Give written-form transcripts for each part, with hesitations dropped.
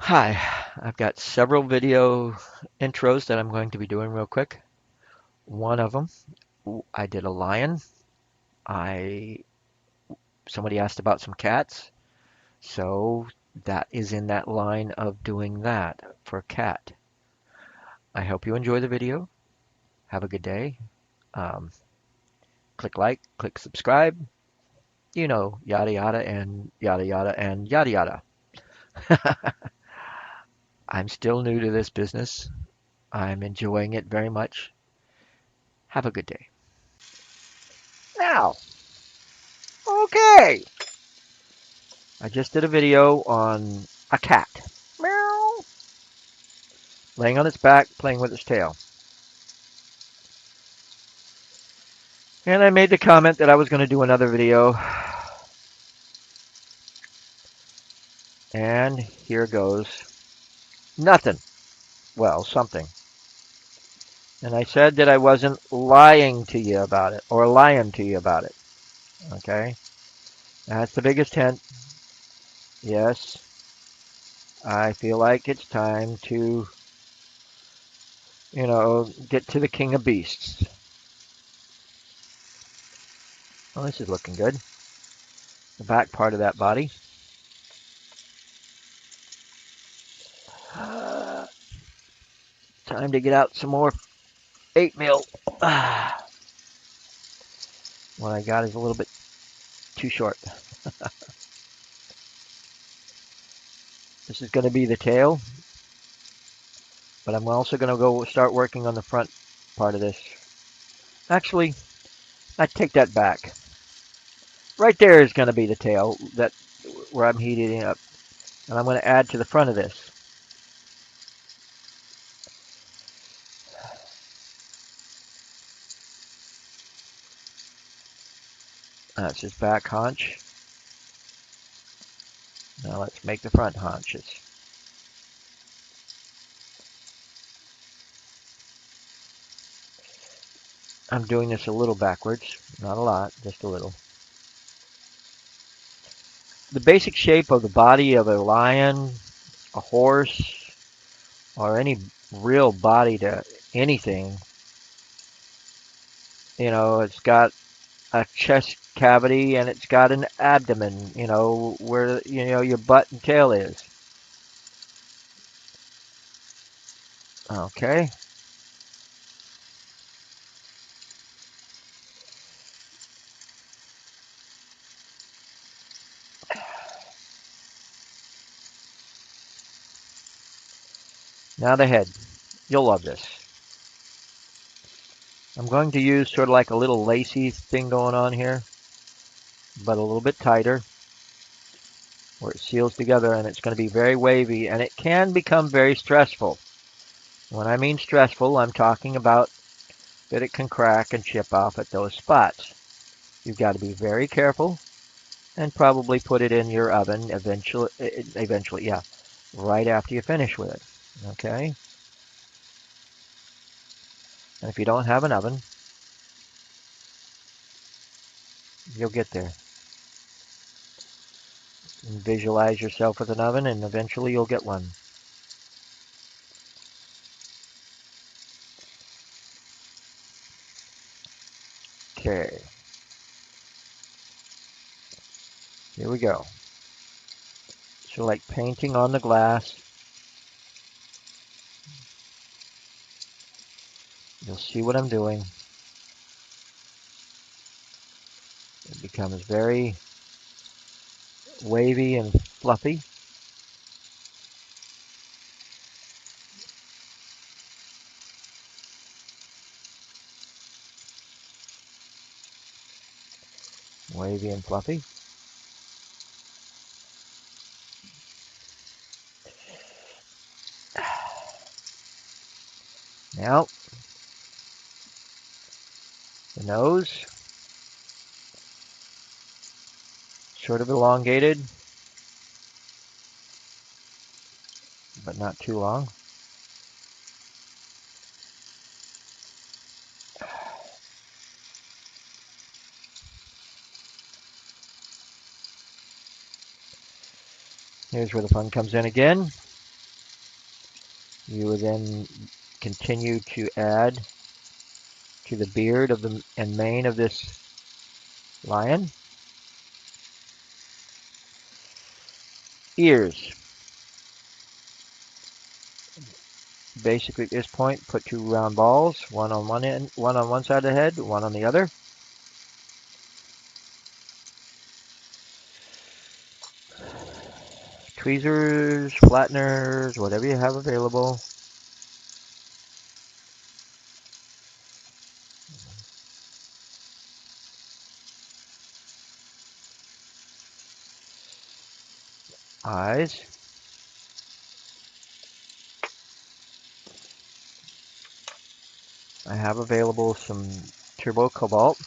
Hi, I've got several video intros that I'm going to be doing real quick. One of them, I did a lion. I Somebody asked about some cats, so that is in that line of doing that for a cat. I hope you enjoy the video. Have a good day. Um, Click like, click subscribe. Yada yada and yada yada and yada yada. I'm still new to this business. I'm enjoying it very much. Have a good day. Now, okay. I just did a video on a cat. Meow. Laying on its back, playing with its tail. And I made the comment that I was going to do another video. And here goes. Nothing. Well, something. And I said that I wasn't lying to you about it, or lying to you about it. Okay? That's the biggest hint. Yes, I feel like it's time to, get to the king of beasts. Well, this is looking good. The back part of that body. Time to get out some more 8 mil. What I got is a little bit too short. This is going to be the tail, but I'm also going to go start working on the front part of this. Actually, I take that back. Right there is going to be the tail that where I'm heating up, and I'm going to add to the front of this. That's his back haunch. Now let's make the front haunches. I'm doing this a little backwards, not a lot, just a little. The basic shape of the body of a lion, a horse, or any real body to anything, it's got a chest cavity and it's got an abdomen, where, your butt and tail is. Okay. Now the head. You'll love this. I'm going to use sort of like a little lacy thing going on here, but a little bit tighter, where it seals together, and it's going to be very wavy, and it can become very stressful. When I mean stressful, I'm talking about that it can crack and chip off at those spots. You've got to be very careful and probably put it in your oven eventually, yeah, right after you finish with it. Okay? And if you don't have an oven, you'll get there. And visualize yourself with an oven, and eventually you'll get one. Okay. Here we go. So like painting on the glass. You'll see what I'm doing. It becomes very wavy and fluffy. Wavy and fluffy. Now, the nose, sort of elongated, but not too long. Here's where the fun comes in again. You would then continue to add to the beard of the and mane of this lion. Ears. Basically at this point, put two round balls, one on one end, one on one side of the head, one on the other. Tweezers, flatteners, whatever you have available. Eyes. I have available some turbo cobalt.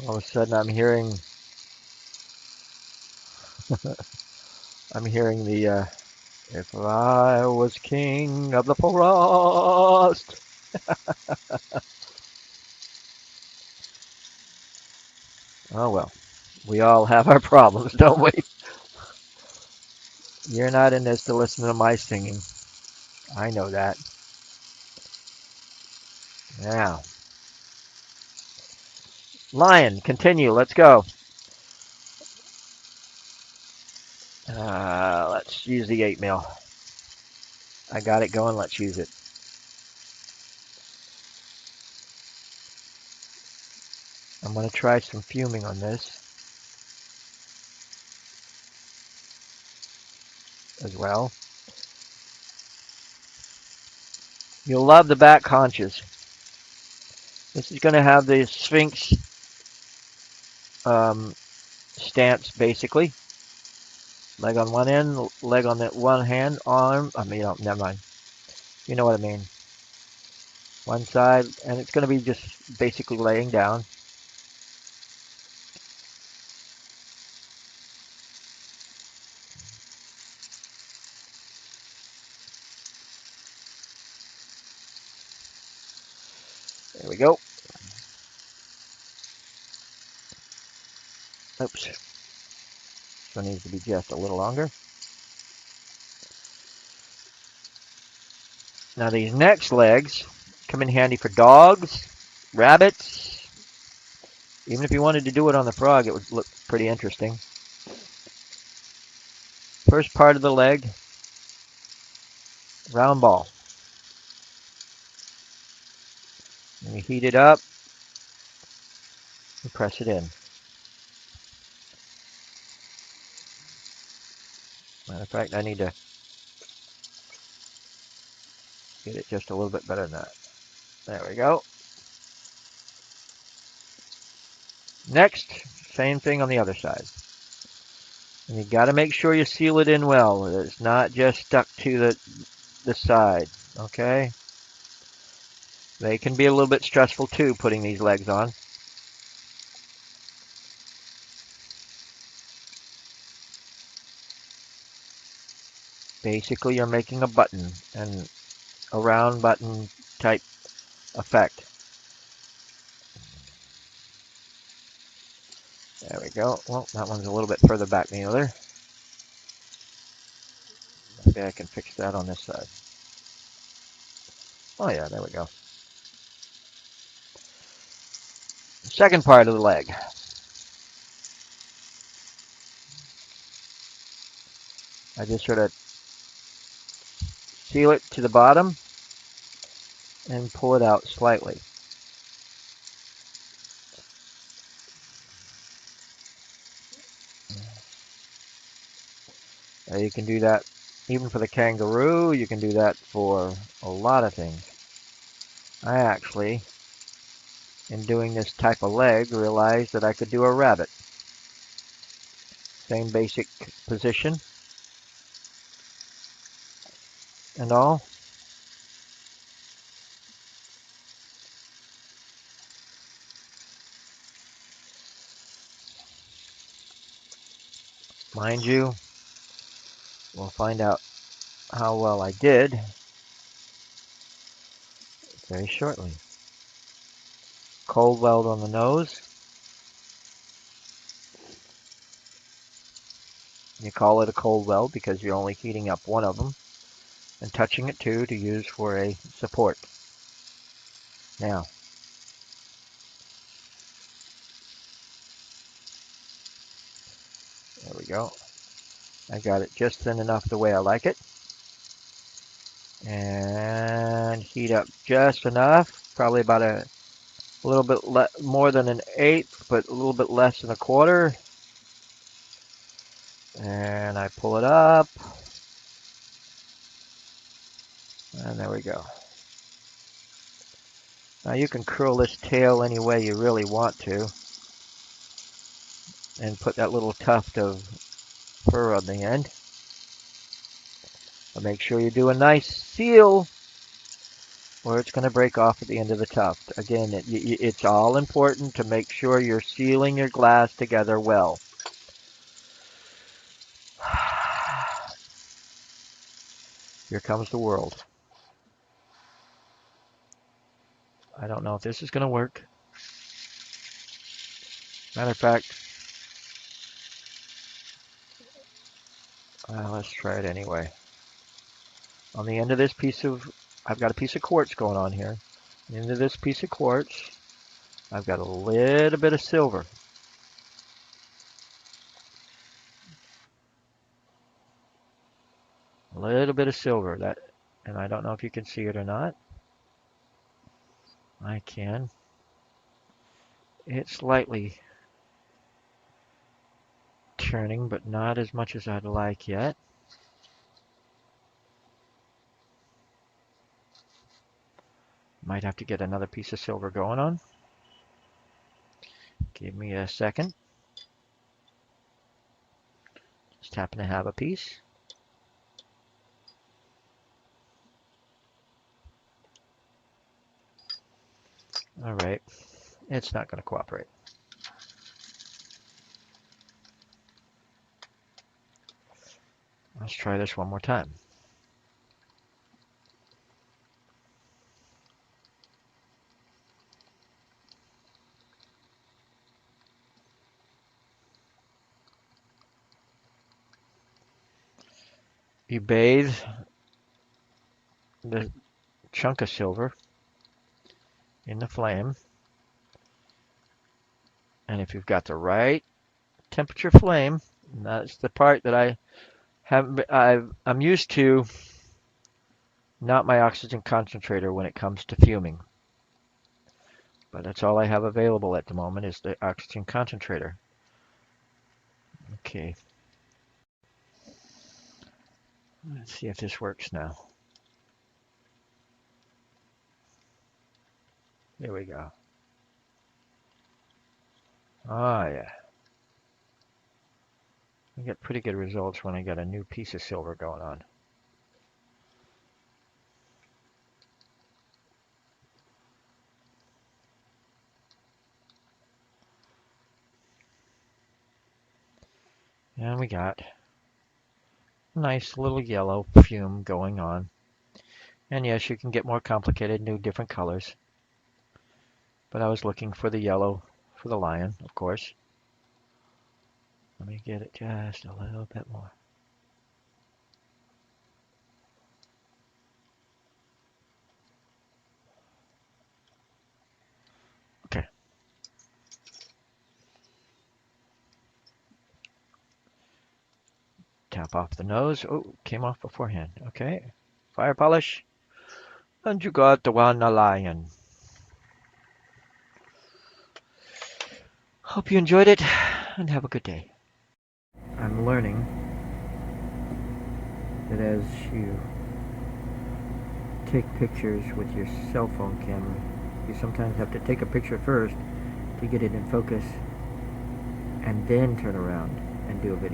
All of a sudden I'm hearing the if I was king of the forest. Oh well. We all have our problems, don't we? You're not in this to listen to my singing. I know that. Now, lion, continue. Let's go. Let's use the 8 mil. I got it going. Let's use it. I'm going to try some fuming on this as well. You'll love the back conches. This is going to have the Sphinx stance basically. Leg on one end, leg on that one hand, arm. Never mind. You know what I mean. One side, and it's going to be just basically laying down. There we go. Oops. This one needs to be just a little longer. Now these next legs come in handy for dogs, rabbits. Even if you wanted to do it on the frog, it would look pretty interesting. First part of the leg, round ball. And you heat it up and press it in. Matter of fact, I need to get it just a little bit better than that. There we go. Next, same thing on the other side. And you got to make sure you seal it in well. It's not just stuck to the side, okay? They can be a little bit stressful too, putting these legs on. Basically, you're making a button, and a round button type effect. There we go. Well, that one's a little bit further back than the other. Maybe I can fix that on this side. Oh yeah, there we go. Second part of the leg. I just sort of seal it to the bottom and pull it out slightly. You can do that even for the kangaroo. You can do that for a lot of things. I actually, in doing this type of leg, realized that I could do a rabbit. Same basic position and all. Mind you, we'll find out how well I did very shortly. cold weld on the nose. You call it a cold weld because you're only heating up one of them and touching it too to use for a support. Now, there we go. I got it just thin enough the way I like it. And heat up just enough, probably about a little bit more than an eighth, but a little bit less than a quarter. And I pull it up. And there we go. Now you can curl this tail any way you really want to. And put that little tuft of fur on the end. But make sure you do a nice seal or it's going to break off at the end of the tuft. Again, it's all important to make sure you're sealing your glass together well. Here comes the world. I don't know if this is going to work. Matter of fact, let's try it anyway. On the end of this piece of, I've got a piece of quartz going on here. On the end of this piece of quartz, I've got a little bit of silver. A little bit of silver. And I don't know if you can see it or not. I can. It's slightly turning, but not as much as I'd like yet. Might have to get another piece of silver going on. Give me a second. Just happen to have a piece. All right, it's not going to cooperate. Let's try this one more time. You bathe the chunk of silver in the flame, and if you've got the right temperature flame, and that's the part that I'm used to, not my oxygen concentrator when it comes to fuming, but that's all I have available at the moment is the oxygen concentrator. Okay, let's see if this works now. There we go. Oh yeah. I get pretty good results when I got a new piece of silver going on. And we got a nice little yellow fume going on. And yes, you can get more complicated, new different colors. But I was looking for the yellow for the lion, of course. Let me get it just a little bit more. Okay. Tap off the nose. Oh, came off beforehand. Okay. Fire polish. And you got the one lion. Hope you enjoyed it and have a good day. I'm learning that as you take pictures with your cell phone camera, you sometimes have to take a picture first to get it in focus and then turn around and do a video.